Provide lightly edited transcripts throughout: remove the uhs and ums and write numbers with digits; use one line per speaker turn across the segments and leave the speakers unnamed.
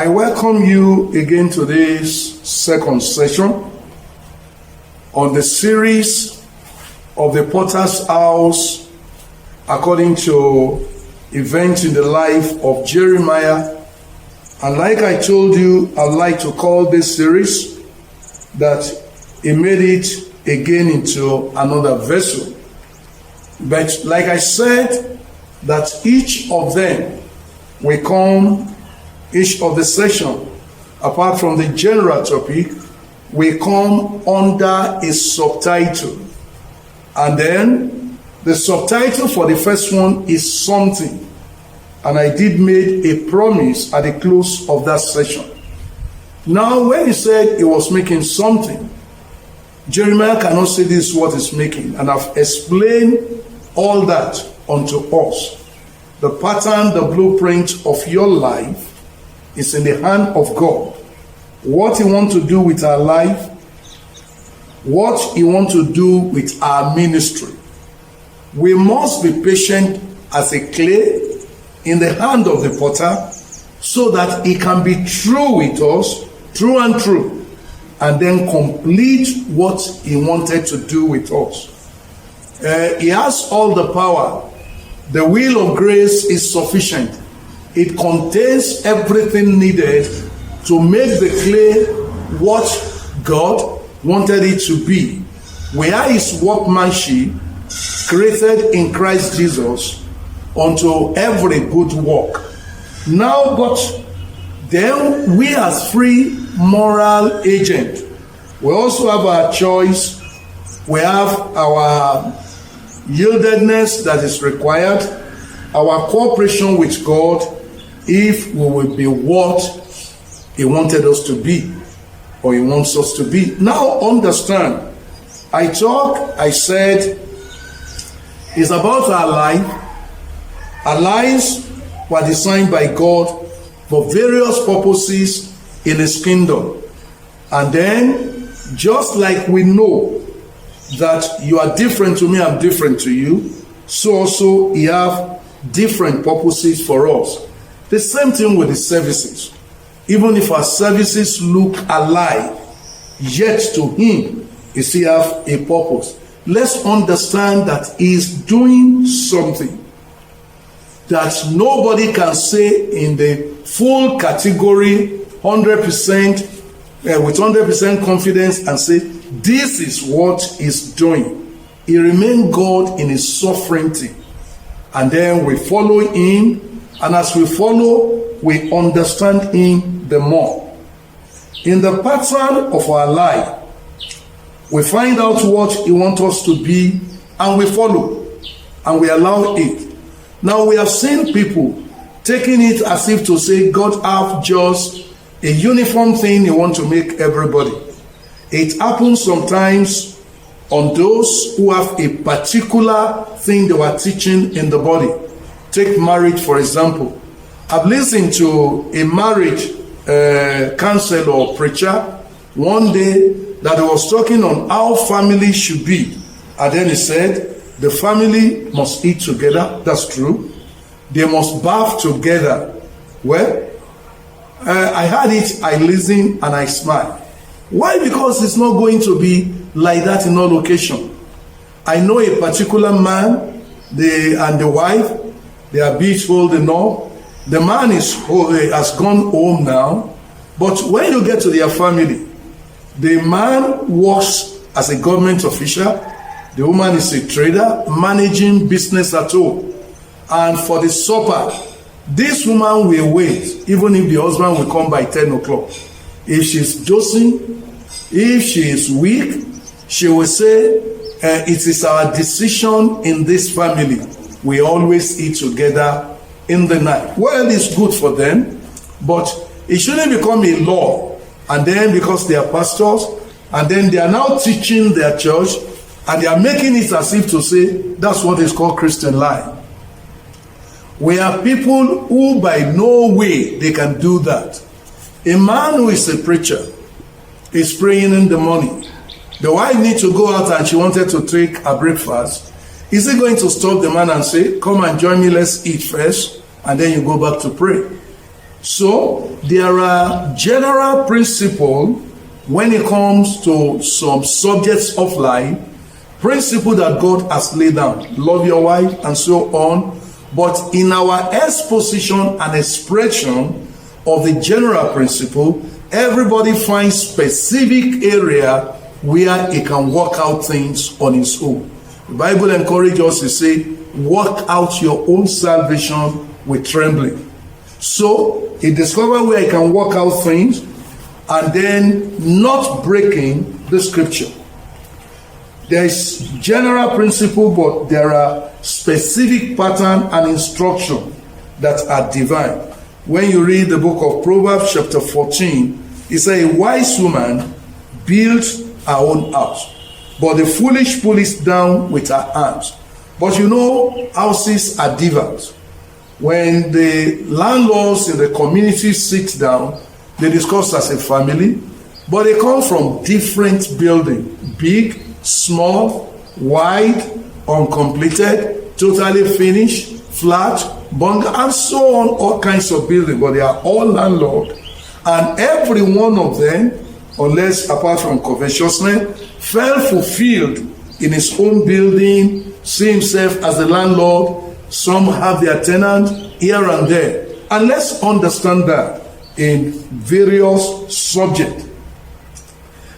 I welcome you again to this second session on the series of the Potter's House according to events in the life of Jeremiah. And like I told you, I'd like to call this series that he made it again into another vessel. But like I said, that each of them will come, each of the session, apart from the general topic, will come under a subtitle. And then the subtitle for the first one is something. And I did make a promise at the close of that session. Now, when he said he was making something, Jeremiah cannot say this is what he's making. And I've explained all that unto us. The pattern, the blueprint of your life is in the hand of God. What he wants to do with our life, what he wants to do with our ministry. We must be patient as a clay in the hand of the potter so that he can be true with us, true and true, and then complete what he wanted to do with us. He has all the power. The will of grace is sufficient. It contains everything needed to make the clay what God wanted it to be. We are his workmanship, created in Christ Jesus unto every good work. Now, but then we as free moral agent, we also have our choice. We have our yieldedness that is required, our cooperation with God, if we will be what he wanted us to be, or he wants us to be. Now understand, I said, it's about our life. Our lives were designed by God for various purposes in his kingdom. And then, just like we know that you are different to me, I'm different to you, so also he have different purposes for us. The same thing with the services. Even if our services look alike, yet to him he still have a purpose. Let's understand that he is doing something that nobody can say in the full category 100% with 100% confidence and say this is what he's doing. He remains God in his sovereignty, and then we follow him, and as we follow, we understand him the more. In the pattern of our life, we find out what he wants us to be, and we follow, and we allow it. Now, we have seen people taking it as if to say God have just a uniform thing he wants to make everybody. It happens sometimes on those who have a particular thing they were teaching in the body. Take marriage, for example. I've listened to a marriage counselor or preacher one day that he was talking on how family should be. And then he said, the family must eat together. That's true. They must bath together. Well, I heard it, I listened, and I smiled. Why? Because it's not going to be like that in all location. I know a particular man, and the wife, they are beautiful enough. The man has gone home now. But when you get to their family, the man works as a government official. The woman is a trader, managing business at home. And for the supper, this woman will wait, even if the husband will come by 10 o'clock. If she's dozing, if she is weak, she will say, it is our decision in this family. We always eat together in the night. Well, it's good for them, but it shouldn't become a law. And then because they are pastors, and then they are now teaching their church, and they are making it as if to say, that's what is called Christian life. We are people who by no way they can do that. A man who is a preacher is praying in the morning. The wife needs to go out and she wanted to take a breakfast. Is he going to stop the man and say, come and join me, let's eat first, and then you go back to pray? So there are general principles when it comes to some subjects of life, principle that God has laid down. Love your wife and so on. But in our exposition and expression of the general principle, everybody finds specific area where he can work out things on his own. The Bible encourages us to say, work out your own salvation with trembling. So he discovered where he can work out things and then not breaking the scripture. There is general principle, but there are specific pattern and instruction that are divine. When you read the book of Proverbs chapter 14, it says, a wise woman builds her own house, but the foolish pull it down with her hands. But you know, houses are divers. When the landlords in the community sit down, they discuss as a family, but they come from different buildings, big, small, wide, uncompleted, totally finished, flat, bungalow, and so on, all kinds of buildings, but they are all landlord. And every one of them, unless apart from covetousness, felt fulfilled in his own building, see himself as the landlord. Some have their tenant here and there. And let's understand that in various subjects.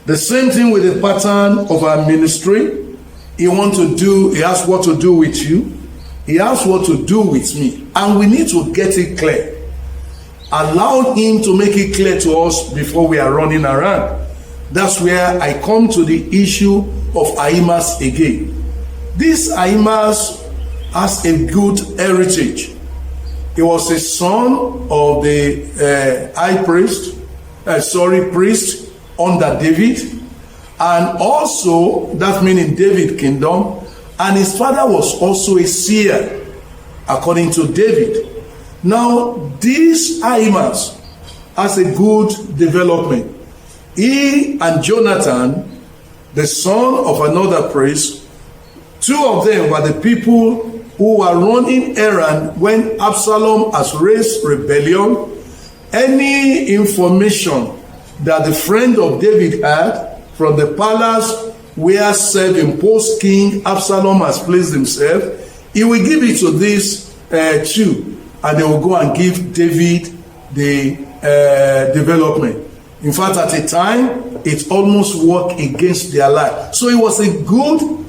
The same thing with the pattern of our ministry. He has what to do with you. He has what to do with me. And we need to get it clear. Allow him to make it clear to us before we are running around. That's where I come to the issue of Ahimaaz again. This Ahimaaz has a good heritage. He was a son of the high priest, priest under David, and also that meaning David kingdom, and his father was also a seer according to David. Now this Ahimaaz has a good development. He and Jonathan, the son of another priest, two of them were the people who were running errand when Absalom has raised rebellion. Any information that the friend of David had from the palace where self-imposed king Absalom has placed himself, he will give it to these two, and they will go and give David the development. In fact, at a time, it almost worked against their life. So he was a good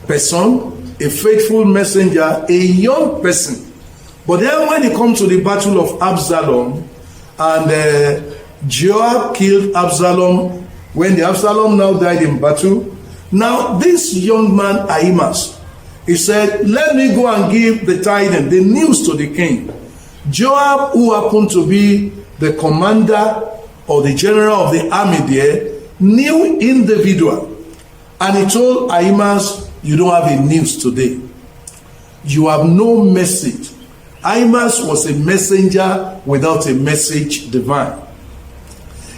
person, a faithful messenger, a young person. But then when it comes to the battle of Absalom, and Joab killed Absalom, when the Absalom now died in battle, now this young man Ahimaaz, he said, let me go and give the tidings, the news to the king. Joab, who happened to be the commander or the general of the army there, knew individual. And he told Ahimaaz, you don't have a news today. You have no message. Ahimaaz was a messenger without a message divine.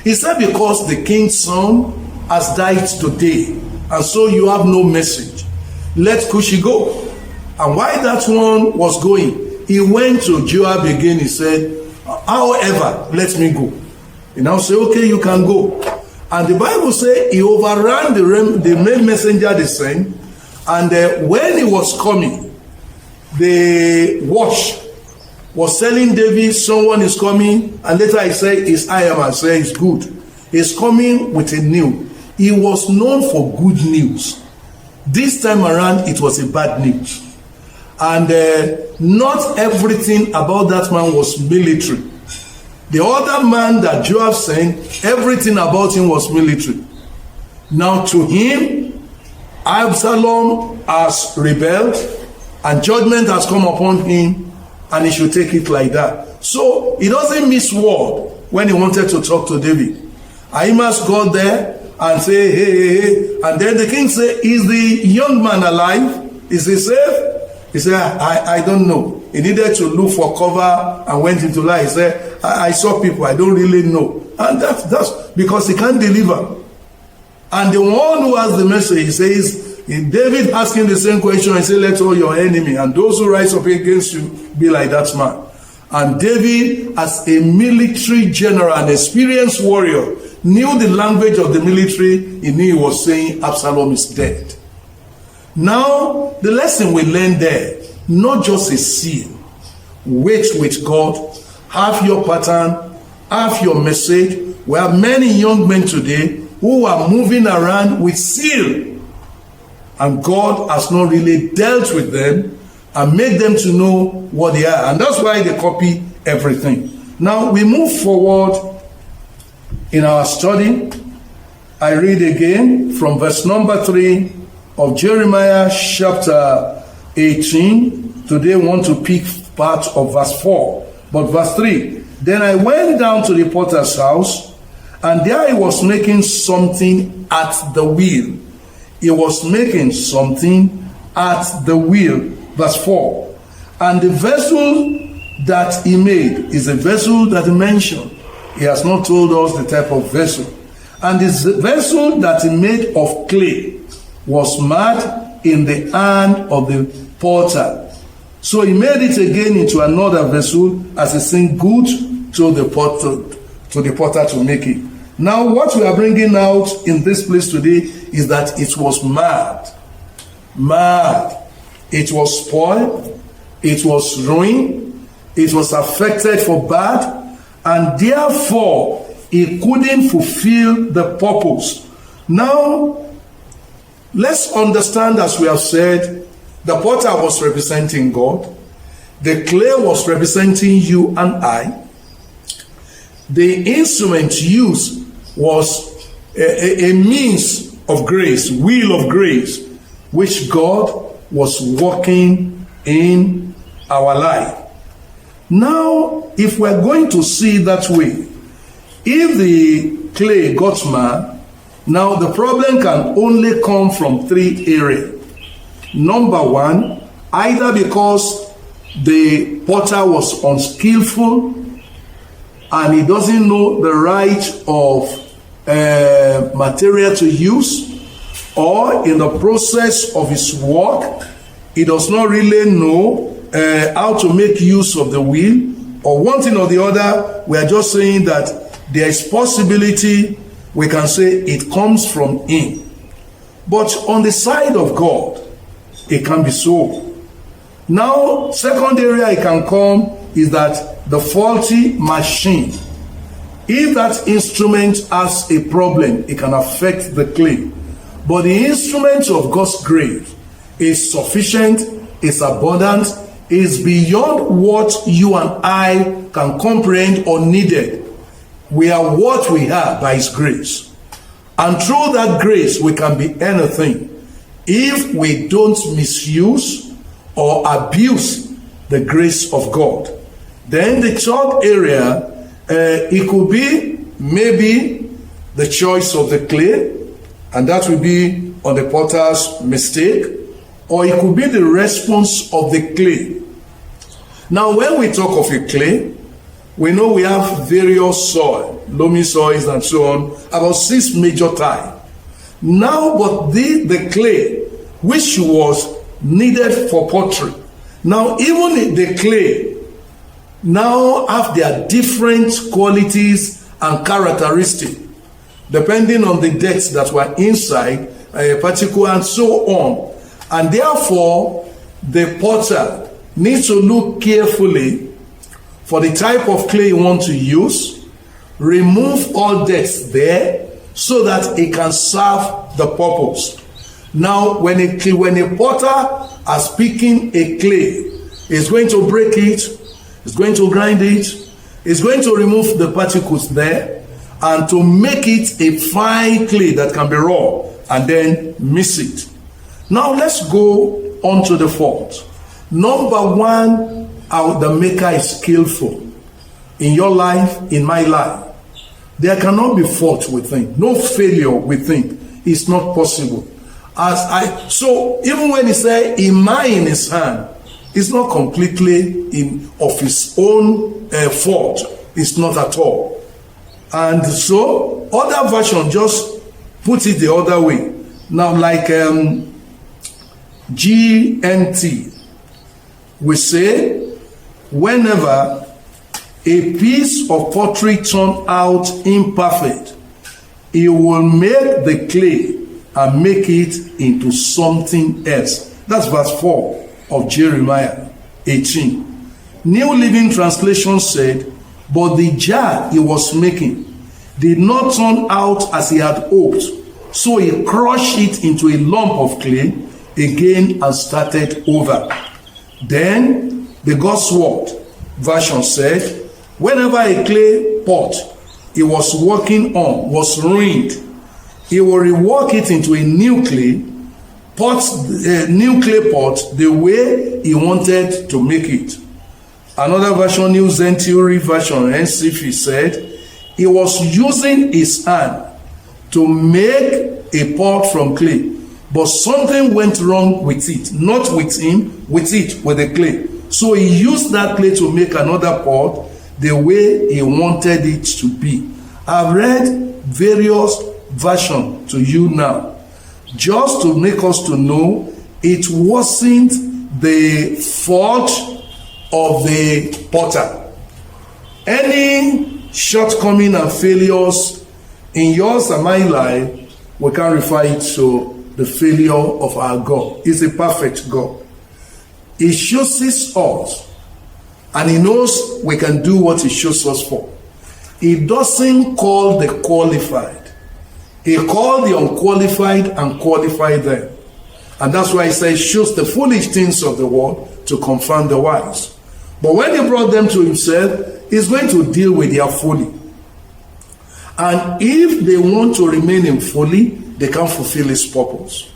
He said, because the king's son has died today, and so you have no message. Let Cushi go. And while that one was going, he went to Joab again. He said, however, let me go. He now said, okay, you can go. And the Bible says he overran the main messenger they sent. And when he was coming, the watch was telling David, someone is coming. And later he said, it's Ahimaaz. I said, it's good. He's coming with a news. He was known for good news. This time around, it was a bad news. And not everything about that man was military. The other man that Joab sent, everything about him was military. Now to him, Absalom has rebelled, and judgment has come upon him, and he should take it like that. So he doesn't miss word when he wanted to talk to David. Ahimaaz got there and say, hey. And then the king said, is the young man alive? Is he safe? He said, I don't know. He needed to look for cover and went into lie. He said, I saw people, I don't really know. And that's because he can't deliver. And the one who has the message, he says, David asking the same question, he said, let all your enemy and those who rise up against you be like that man. And David, as a military general, an experienced warrior, knew the language of the military. He knew he was saying Absalom is dead. Now, the lesson we learned there, not just a seal. Wait with God. Have your pattern. Have your message. We have many young men today who are moving around with seal. And God has not really dealt with them and made them to know what they are. And that's why they copy everything. Now, we move forward in our study. I read again from verse number 3 of Jeremiah chapter 18. Today, I want to pick part of verse 4. But verse 3. Then I went down to the potter's house, and there he was making something at the wheel. He was making something at the wheel. Verse 4. And the vessel that he made is a vessel that he mentioned. He has not told us the type of vessel. And this vessel that he made of clay was made in the hand of the potter. So he made it again into another vessel, as it seemed good to the potter to make it. Now, what we are bringing out in this place today is that it was mad. It was spoiled. It was ruined. It was affected for bad. And therefore, it couldn't fulfill the purpose. Now, let's understand, as we have said, the potter was representing God. The clay was representing you and I. The instrument used was a means of grace, will of grace, which God was working in our life. Now, if we're going to see that way, if the clay got mad, now the problem can only come from 3 areas. Number 1, either because the potter was unskillful and he doesn't know the right of material to use, or in the process of his work, he does not really know how to make use of the wheel, or one thing or the other. We are just saying that there is possibility, we can say it comes from him. But on the side of God, it can be so. Now, second area it can come is that the faulty machine. If that instrument has a problem, it can affect the clay. But the instrument of God's grace is sufficient, is abundant, is beyond what you and I can comprehend or needed. We are what we are by his grace. And through that grace, we can be anything if we don't misuse or abuse the grace of God. Then the third area, it could be maybe the choice of the clay, and that will be on the potter's mistake, or it could be the response of the clay. Now, when we talk of a clay, we know we have various soil, loamy soils and so on, about 6 major types. Now, but the clay, which was needed for pottery, now even the clay now have their different qualities and characteristics, depending on the depths that were inside a particle and so on. And therefore, the potter needs to look carefully for the type of clay you want to use, remove all depths there so that it can serve the purpose. Now, when a potter is picking a clay, he's going to break it, he's going to grind it, he's going to remove the particles there, and to make it a fine clay that can be raw, and then mix it. Now, let's go on to the fault. Number 1, the maker is skillful. In your life, in my life, there cannot be fault within, no failure within. It's not possible. So even when he said in his hand, it's not completely of his own fault. It's not at all. And so other version just put it the other way. Now, like GNT, we say whenever a piece of pottery turned out imperfect, he will make the clay and make it into something else. That's verse 4 of Jeremiah 18. New Living Translation said, but the jar he was making did not turn out as he had hoped, so he crushed it into a lump of clay again and started over. Then the God's Word version said, whenever a clay pot he was working on was ruined, he will rework it into a new clay pot the way he wanted to make it. Another version, New Century Version, NCV, said he was using his hand to make a pot from clay, but something went wrong with it, not with him, with the clay. So he used that clay to make another pot the way he wanted it to be. I've read various versions to you now, just to make us to know it wasn't the fault of the potter. Any shortcoming and failures in yours and my life, we can refer it to the failure of our God. He's a perfect God. He chooses us, and he knows we can do what he chose us for. He doesn't call the qualified. He called the unqualified and qualified them. And that's why he says, choose the foolish things of the world to confound the wise. But when he brought them to himself, he's going to deal with their folly. And if they want to remain in folly, they can't fulfill his purpose.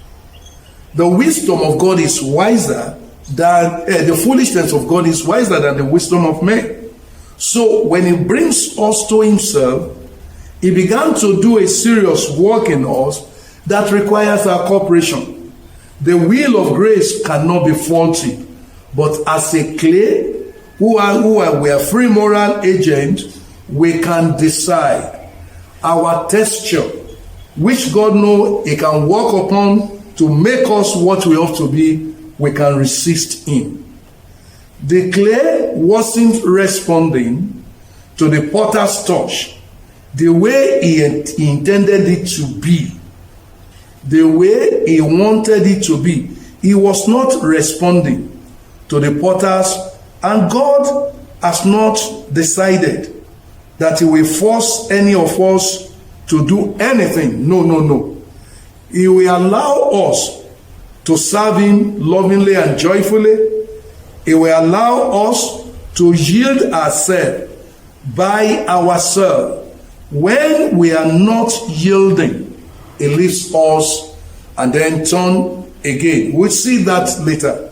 The wisdom of God is wiser than, the foolishness of God is wiser than the wisdom of men. So when he brings us to himself, he began to do a serious work in us that requires our cooperation. The wheel of grace cannot be faulty, but as a clay, we are free moral agents, we can decide our texture, which God knows he can work upon to make us what we ought to be. We can resist him. The clay wasn't responding to the potter's touch the way he intended it to be, the way he wanted it to be. He was not responding to the potter's, and God has not decided that he will force any of us to do anything. No. He will allow us to serve him lovingly and joyfully. He will allow us to yield ourselves by ourselves. When we are not yielding, he leaves us and then turn again. We'll see that later.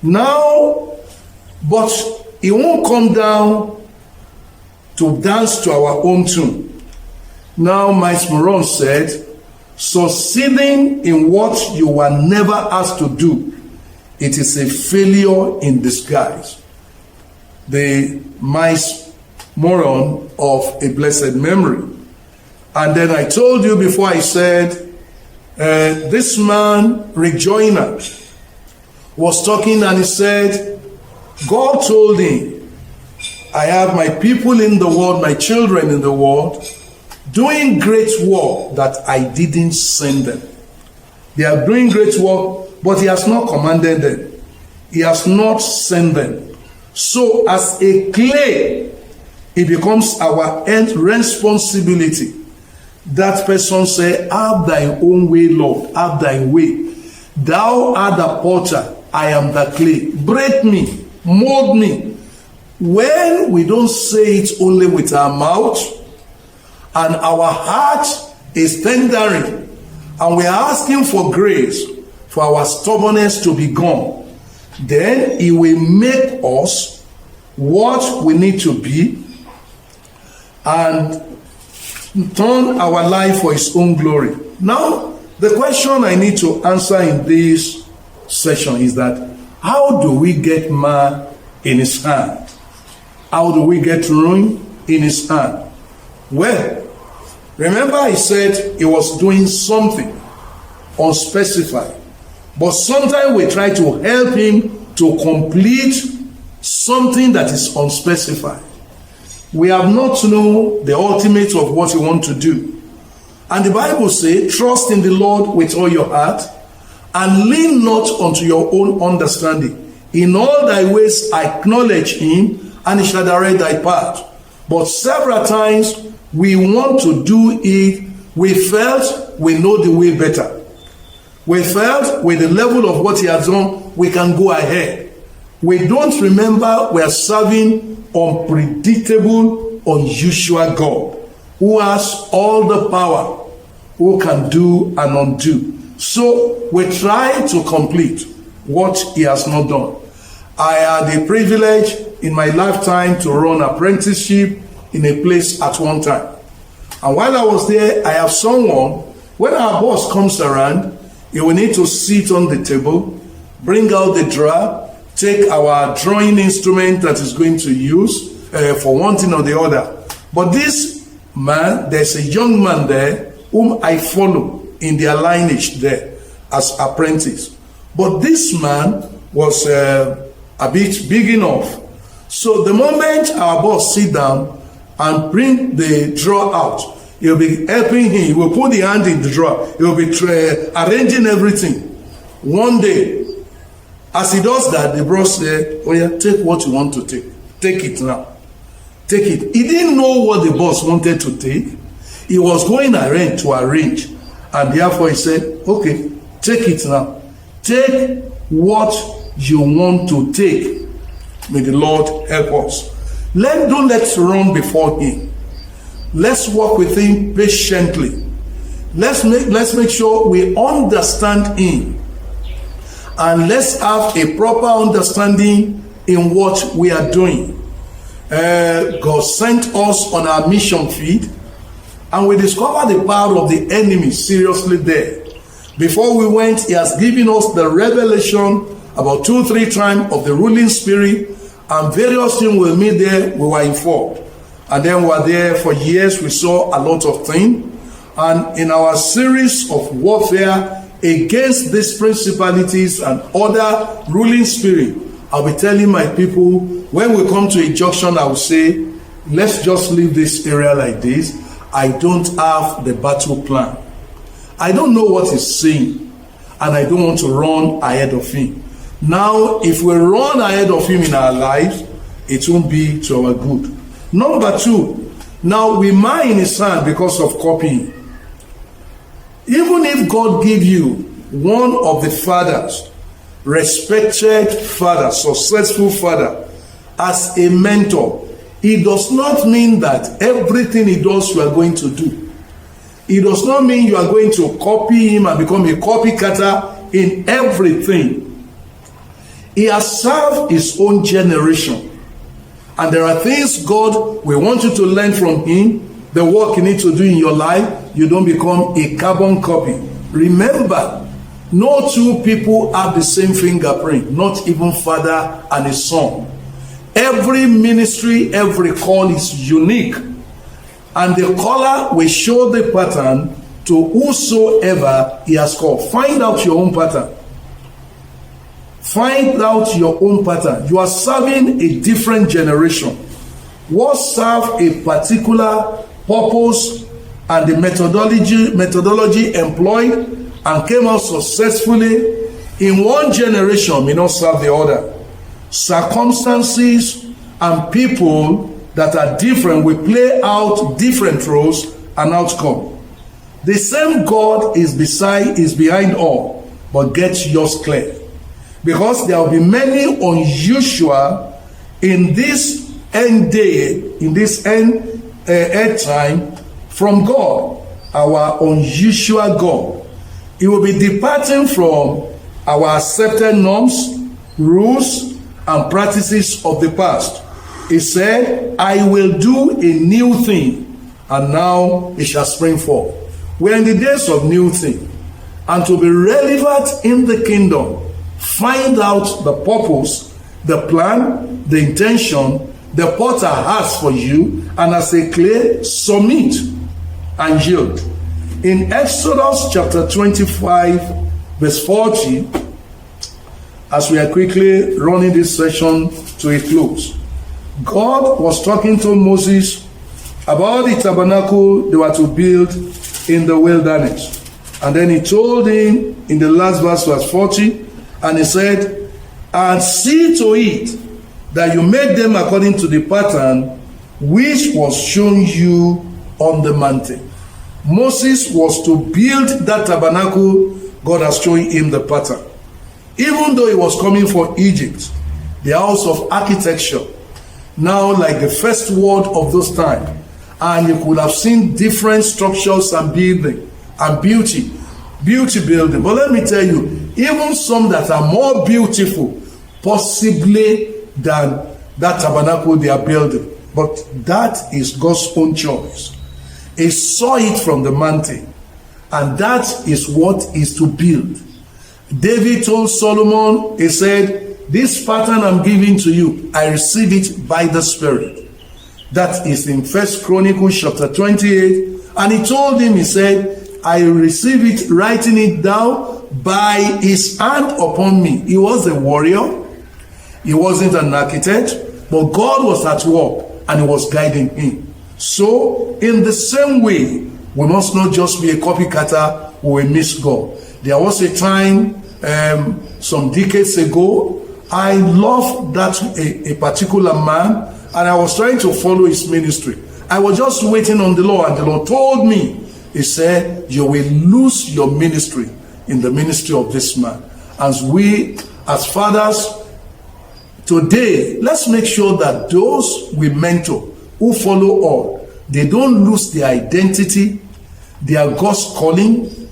Now, but he won't come down to dance to our own tune. Now, Miles Moron said, succeeding in what you were never asked to do, it is a failure in disguise. The Miles Moron of a blessed memory. And then I told you before, I said, this man, Rick Joyner, was talking, and he said, God told him, I have my people in the world, my children in the world, doing great work that I didn't send them. They are doing great work, but he has not commanded them. He has not sent them. So as a clay, it becomes our end responsibility. That person say, have thy own way, Lord, have thy way. Thou art the potter, I am the clay. Break me, mold me. When we don't say it only with our mouth, and our heart is tendering, and we are asking for grace for our stubbornness to be gone, then he will make us what we need to be and turn our life for his own glory. Now, the question I need to answer in this session is that, how do we get man in his hand? How do we get ruin in his hand? Well, remember I said he was doing something unspecified, but sometimes we try to help him to complete something that is unspecified. we have not known the ultimate of what we want to do. And the Bible says, trust in the Lord with all your heart, and lean not unto your own understanding. In all thy ways acknowledge him, and he shall direct thy path. But several times we want to do it, we felt we know the way better. We felt with the level of what he has done, we can go ahead. We don't remember we are serving unpredictable, unusual God, who has all the power, who can do and undo. So we try to complete what he has not done. I had the privilege in my lifetime to run apprenticeship in a place at one time. And while I was there, I have someone, when our boss comes around, he will need to sit on the table, bring out the drawer, take our drawing instrument that is going to use for one thing or the other. But this man, there's a young man there whom I follow in their lineage there as apprentice. But this man was a bit big enough. So the moment our boss sit down and bring the drawer out, he'll be helping him. He will put the hand in the drawer. He will be arranging everything. One day, as he does that, the boss said, oh yeah, take what you want to take. Take it now. Take it. He didn't know what the boss wanted to take. He was going to arrange. And therefore he said, okay, take it now. Take what you want to take. May the Lord help us. Don't let's run before him. Let's walk with him patiently. Let's make sure we understand him. And let's have a proper understanding in what we are doing. God sent us on our mission field, and we discovered the power of the enemy seriously there. Before we went, he has given us the revelation about 2-3 times of the ruling spirit, and various things we meet there, we were informed. And then we were there for years, we saw a lot of things. And in our series of warfare against these principalities and other ruling spirit, I'll be telling my people, when we come to a junction, I will say, let's just leave this area like this. I don't have the battle plan. I don't know what he's saying, and I don't want to run ahead of him. Now, if we run ahead of him in our lives, it won't be to our good. Number 2, now we mire in his hand because of copying. Even if God give you one of the fathers, respected father, successful father, as a mentor, it does not mean that everything he does you are going to do. It does not mean you are going to copy him and become a copycatter in everything. He has served his own generation. And there are things God will want you to learn from him, the work you need to do in your life. You don't become a carbon copy. Remember, no two people have the same fingerprint, not even father and his son. Every ministry, every call is unique. And the caller will show the pattern to whosoever he has called. Find out your own pattern. Find out your own pattern. You are serving a different generation. What serve a particular purpose and the methodology employed and came out successfully in one generation may not serve the other. Circumstances and people that are different will play out different roles and outcome. The same God is behind all, but get yours clear. Because there will be many unusual in this end day, in this end time from God, our unusual God. It will be departing from our accepted norms, rules, and practices of the past. He said, I will do a new thing, and now it shall spring forth. We're in the days of new thing. And to be relevant in the kingdom, find out the purpose, the plan, the intention the potter has for you, and as a clay, submit and yield. In Exodus chapter 25, verse 40, as we are quickly running this session to a close, God was talking to Moses about the tabernacle they were to build in the wilderness. And then he told him in the last verse 40, and he said, and see to it that you make them according to the pattern which was shown you on the mountain. Moses was to build that tabernacle. God has shown him the pattern. Even though he was coming from Egypt, the house of architecture, now like the first world of those times, and you could have seen different structures and building and beauty building. But let me tell you, even some that are more beautiful possibly than that tabernacle they are building. But that is God's own choice. He saw it from the mountain, and that is what is to build. David told Solomon, he said, this pattern I'm giving to you, I receive it by the Spirit. That is in 1 Chronicles chapter 28. And he told him, he said, I receive it, writing it down by his hand upon me. He was a warrior. He wasn't an architect, but God was at work and he was guiding him. So, in the same way, we must not just be a copycatter who will miss God. There was a time, some decades ago, I loved that a particular man, and I was trying to follow his ministry. I was just waiting on the Lord, and the Lord told me, he said, you will lose your ministry in the ministry of this man. As we, as fathers, today, let's make sure that those we mentor, who follow on, they don't lose their identity, their God's calling,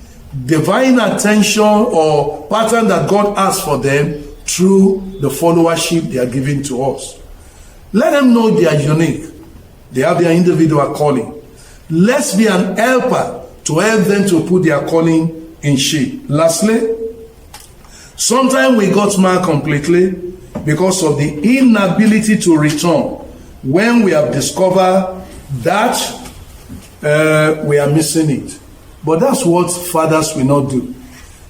divine attention or pattern that God has for them through the followership they are giving to us. Let them know they are unique. They have their individual calling. Let's be an helper to help them to put their calling in shape. Lastly, sometimes we got mad completely because of the inability to return when we have discovered that we are missing it. But that's what fathers will not do.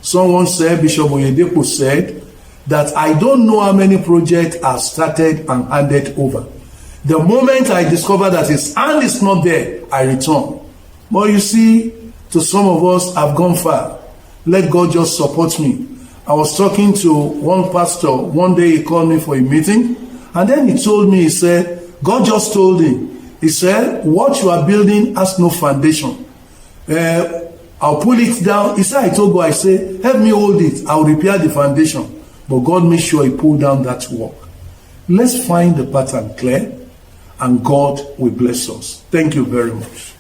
Someone said, Bishop Oyedepo said, that I don't know how many projects are started and handed over. The moment I discover that his hand is not there, I return. But you see, to some of us, I've gone far. Let God just support me. I was talking to one pastor. One day he called me for a meeting. And then he told me, he said, God just told him. He said, what you are building has no foundation. I'll pull it down. He said, I told God, I said, help me hold it. I'll repair the foundation. But God made sure he pulled down that work. Let's find the pattern clear, and God will bless us. Thank you very much.